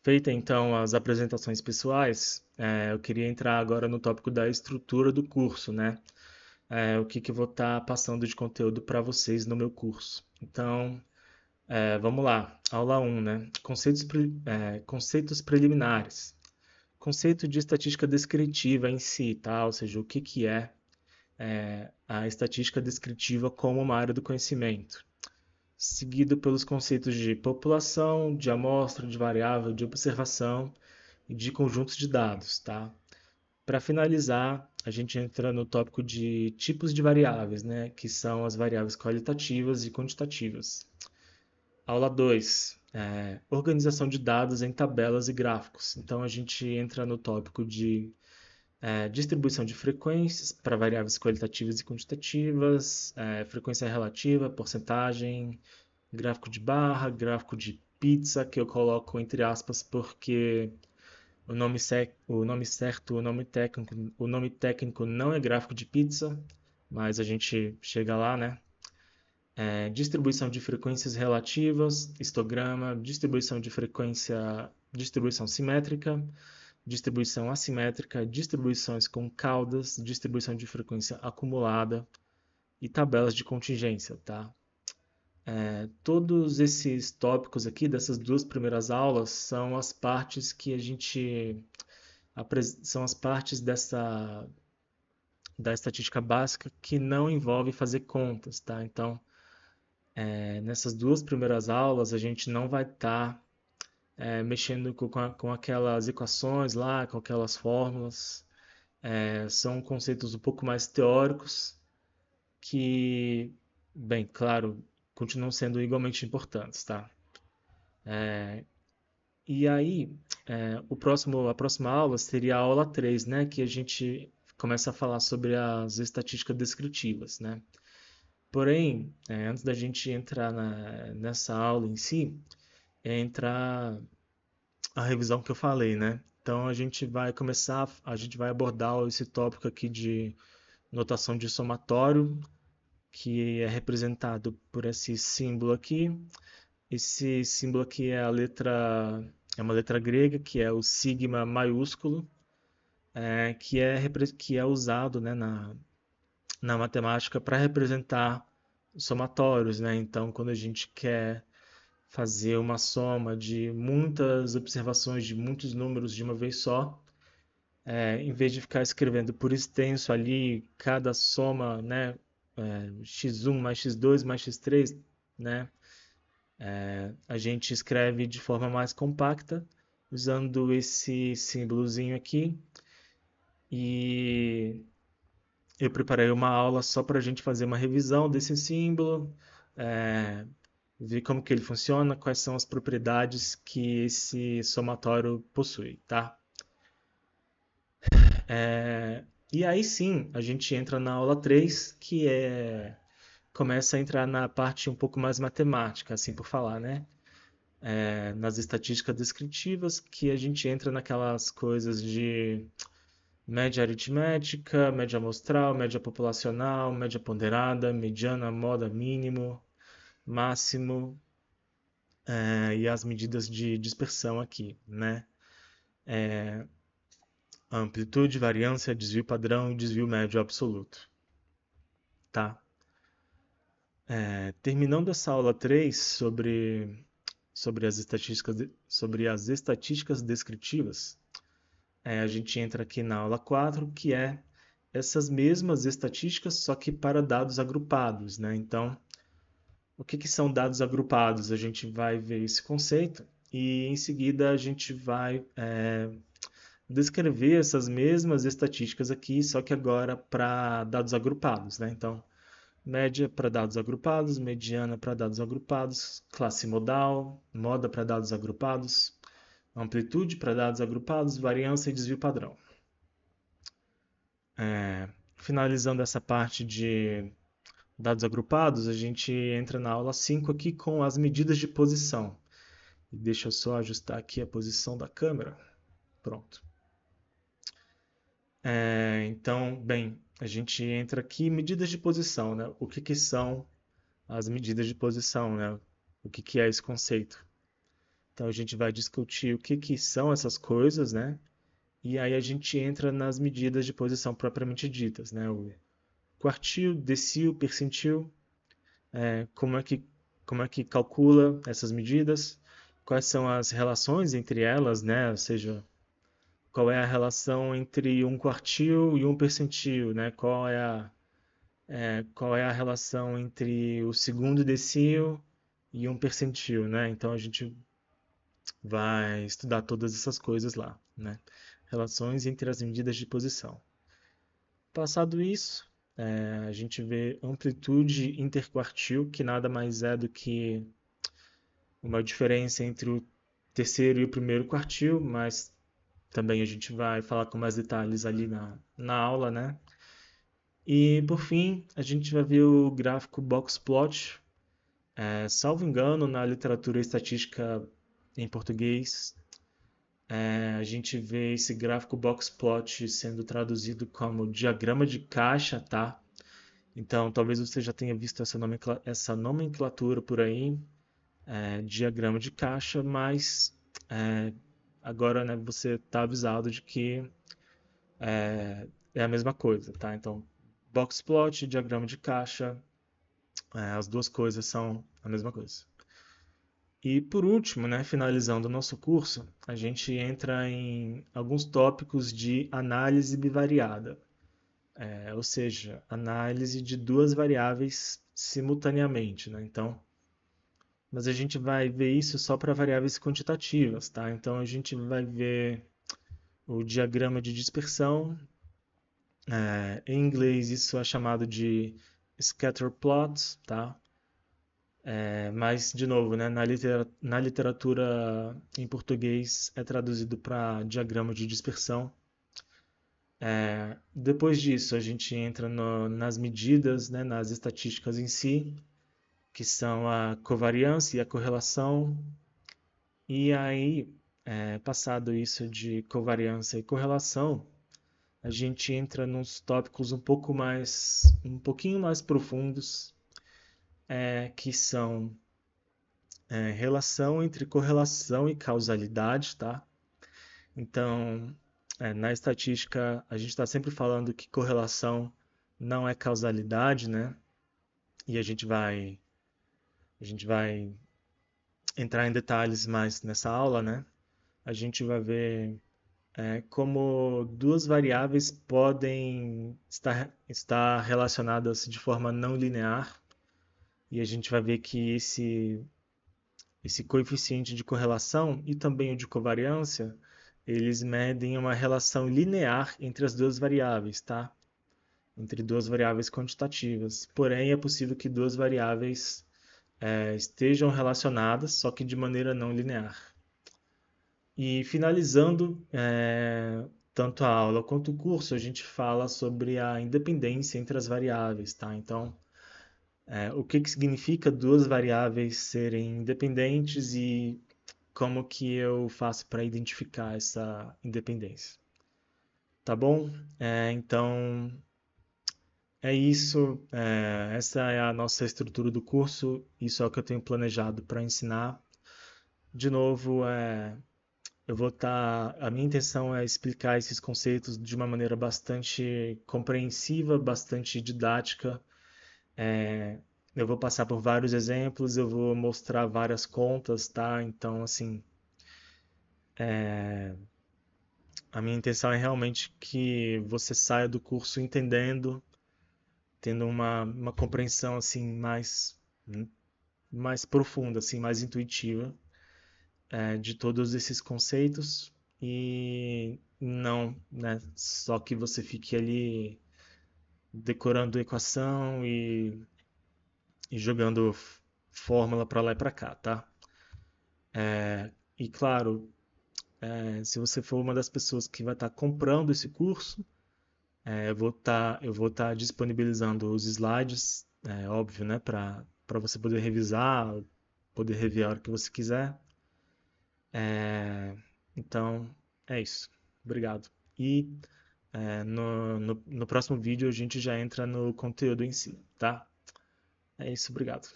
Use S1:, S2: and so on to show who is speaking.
S1: Feita então as apresentações pessoais, eu queria entrar agora no tópico da estrutura do curso, né? O que que eu vou estar passando de conteúdo para vocês no meu curso. Então, vamos lá. Aula um, né? Conceitos preliminares. Conceito de estatística descritiva em si, tá? Ou seja, o que que é a estatística descritiva como uma área do conhecimento. Seguido pelos conceitos de população, de amostra, de variável, de observação e de conjuntos de dados, tá? Para finalizar, a gente entra no tópico de tipos de variáveis, né, que são as variáveis qualitativas e quantitativas. Aula 2, organização de dados em tabelas e gráficos. Então a gente entra no tópico de distribuição de frequências para variáveis qualitativas e quantitativas, frequência relativa, porcentagem, gráfico de barra, gráfico de pizza, que eu coloco entre aspas porque o nome técnico não é gráfico de pizza, mas a gente chega lá, né? Distribuição de frequências relativas, histograma, distribuição de frequência, distribuição simétrica, distribuição assimétrica, distribuições com caudas, distribuição de frequência acumulada e tabelas de contingência, tá? Todos esses tópicos aqui dessas duas primeiras aulas são as partes que a gente são as partes da estatística básica que não envolve fazer contas, tá? Então, nessas duas primeiras aulas, a gente não vai estar mexendo com aquelas equações lá, com aquelas fórmulas. São conceitos um pouco mais teóricos que, bem, claro, continuam sendo igualmente importantes, tá? E aí, a próxima aula seria a aula 3, né? Que a gente começa a falar sobre as estatísticas descritivas, né? Porém, antes da gente entrar nessa aula em si, entrar a revisão que eu falei, né? Então a gente vai abordar esse tópico aqui de notação de somatório, que é representado por esse símbolo aqui. Esse símbolo aqui é uma letra grega, que é o sigma maiúsculo, que é usado, né, na matemática para representar somatórios, né? Então, quando a gente quer fazer uma soma de muitas observações de muitos números de uma vez só, em vez de ficar escrevendo por extenso ali cada soma, né, x1 mais x2 mais x3, né, a gente escreve de forma mais compacta, usando esse símbolozinho aqui. E eu preparei uma aula só para a gente fazer uma revisão desse símbolo, é, ver como que ele funciona, quais são as propriedades que esse somatório possui, tá? E aí sim, a gente entra na aula 3, começa a entrar na parte um pouco mais matemática, assim por falar, né? Nas estatísticas descritivas, que a gente entra naquelas coisas de média aritmética, média amostral, média populacional, média ponderada, mediana, moda, mínimo, máximo, e as medidas de dispersão aqui, né? Amplitude, variância, desvio padrão e desvio médio absoluto, tá? Terminando essa aula 3 sobre as estatísticas descritivas, a gente entra aqui na aula 4, que é essas mesmas estatísticas, só que para dados agrupados, né? Então, o que que são dados agrupados? A gente vai ver esse conceito e em seguida a gente vai descrever essas mesmas estatísticas aqui, só que agora para dados agrupados, né? Então, média para dados agrupados, mediana para dados agrupados, classe modal, moda para dados agrupados, amplitude para dados agrupados, variância e desvio padrão. Finalizando essa parte de dados agrupados, a gente entra na aula 5 aqui com as medidas de posição. Deixa eu só ajustar aqui a posição da câmera. Pronto. Então, bem, a gente entra aqui medidas de posição, né? O que que são as medidas de posição, né? O que que é esse conceito? Então a gente vai discutir o que que são essas coisas, né? E aí a gente entra nas medidas de posição propriamente ditas, né? O quartil, decil, percentil, é, como é que calcula essas medidas, quais são as relações entre elas, né? Ou seja, qual é a relação entre um quartil e um percentil, né? Qual é a relação entre o segundo decil e um percentil, né? Então a gente vai estudar todas essas coisas lá, né? Relações entre as medidas de posição. Passado isso, a gente vê amplitude interquartil, que nada mais é do que uma diferença entre o terceiro e o primeiro quartil, mas também a gente vai falar com mais detalhes ali na aula, né? E por fim, a gente vai ver o gráfico box plot. Salvo engano, na literatura estatística em português, a gente vê esse gráfico box plot sendo traduzido como diagrama de caixa, tá? Então, talvez você já tenha visto essa nomenclatura por aí, diagrama de caixa, mas é, agora, né, você está avisado de que é a mesma coisa, tá? Então, box plot, diagrama de caixa, as duas coisas são a mesma coisa. E por último, né, finalizando o nosso curso, a gente entra em alguns tópicos de análise bivariada, ou seja, análise de duas variáveis simultaneamente, né? Então, mas a gente vai ver isso só para variáveis quantitativas, tá? Então a gente vai ver o diagrama de dispersão, em inglês isso é chamado de scatter plot, tá? Mas, de novo, né, na literatura em português é traduzido para diagrama de dispersão. Depois disso, a gente entra nas medidas, né, nas estatísticas em si, que são a covariância e a correlação. E aí, passado isso de covariância e correlação, a gente entra nos tópicos um pouquinho mais profundos, que são relação entre correlação e causalidade, tá? Então, na estatística, a gente está sempre falando que correlação não é causalidade, né? E a gente vai entrar em detalhes mais nessa aula, né? A gente vai ver como duas variáveis podem estar relacionadas de forma não linear, e a gente vai ver que esse coeficiente de correlação e também o de covariância, eles medem uma relação linear entre as duas variáveis, tá? Entre duas variáveis quantitativas. Porém, é possível que duas variáveis estejam relacionadas, só que de maneira não linear. E finalizando, tanto a aula quanto o curso, a gente fala sobre a independência entre as variáveis, tá? Então, o que que significa duas variáveis serem independentes e como que eu faço para identificar essa independência. Tá bom? Então, é isso. Essa é a nossa estrutura do curso. Isso é o que eu tenho planejado para ensinar. De novo, a minha intenção é explicar esses conceitos de uma maneira bastante compreensiva, bastante didática. Eu vou passar por vários exemplos, eu vou mostrar várias contas, tá? Então, assim, a minha intenção é realmente que você saia do curso entendendo, tendo uma compreensão assim mais profunda, assim, mais intuitiva, de todos esses conceitos e não, né, só que você fique ali decorando equação e jogando fórmula para lá e para cá, tá? E claro, se você for uma das pessoas que vai estar comprando esse curso, eu vou estar disponibilizando os slides, óbvio, né, para você poder revisar, poder rever a hora que você quiser. Então, é isso. Obrigado. E no próximo vídeo a gente já entra no conteúdo em si, tá? É isso, obrigado.